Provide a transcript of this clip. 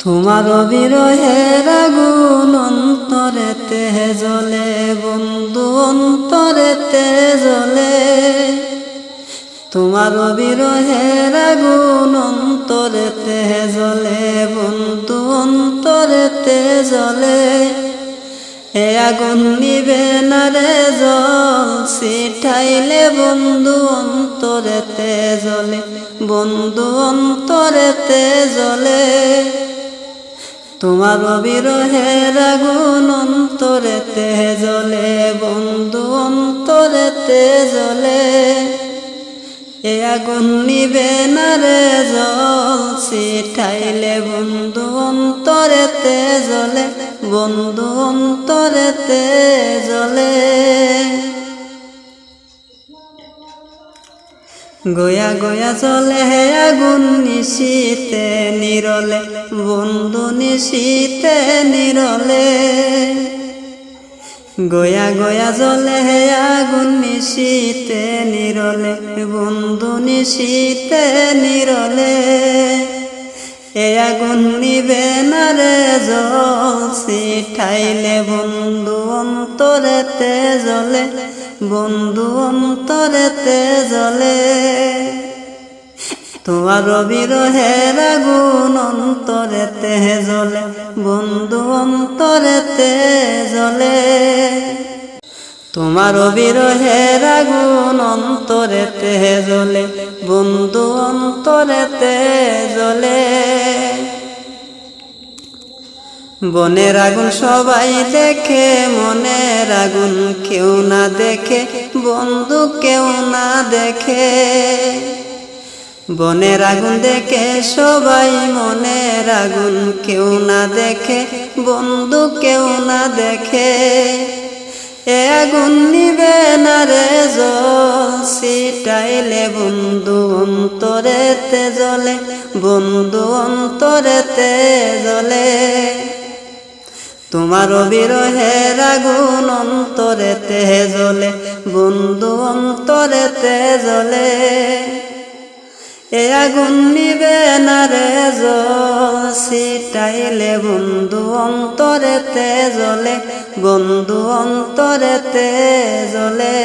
তোমার বিরহের আগুন অন্তরেতে জ্বলে বন্ধু অন্তরেতে জ্বলে। তোমার বিরহের আগুন অন্তরেতে জ্বলে বন্ধু অন্তরেতে জ্বলে। এ আগুন নিবে না রে জল ছিটাইলে বন্ধু অন্তরেতে জ্বলে বন্ধু অন্তরেতে জ্বলে। তোমার বিরহের আগুন অন্তরেতে জ্বলে বন্ধু অন্তরেতে জ্বলে। এ আগুন নিবে না রে জল ছিটাইলে বন্ধু অন্তরেতে জ্বলে বন্ধু অন্তরেতে জ্বলে। গয়া গয়া জ্বলে হে আগুন নিশীতে নিরলে বন্ধু নিশীতে নিরলে। গয়া গয়া জ্বলে হে আগুন নিশীতে নিরলে বন্ধু নিশীতে নিরলে। এ আগুন নিবে না রে জল ছিটাইলে বন্ধু অন্তরেতে জ্বলে বন্ধু অন্তরেতে জ্বলে। তোমার বিরহের আগুন অন্তরেতে জ্বলে বন্ধু অন্তরেতে জ্বলে। তোমার বিরহের আগুন অন্তরেতে জ্বলে বন্ধু অন্তরেতে জ্বলে। বনের আগুন সবাই দেখে মনের আগুন কেউ না দেখে বন্ধু কেউ না দেখে। বনের আগুন দেখে সবাই মনের আগুন কেউ না দেখে বন্ধু কেউ না দেখে। এ আগুন নিবে না রে জল ছিটাইলে বন্ধু অন্তরেতে জ্বলে বন্ধু অন্তরেতে জ্বলে। তোমার বিরহের আগুন অন্তরেতে জ্বলে বন্ধু অন্তরেতে জ্বলে। এ আগুন নিবে না রে জল ছিটাইলে বন্ধু অন্তরেতে জ্বলে বন্ধু অন্তরেতে জ্বলে।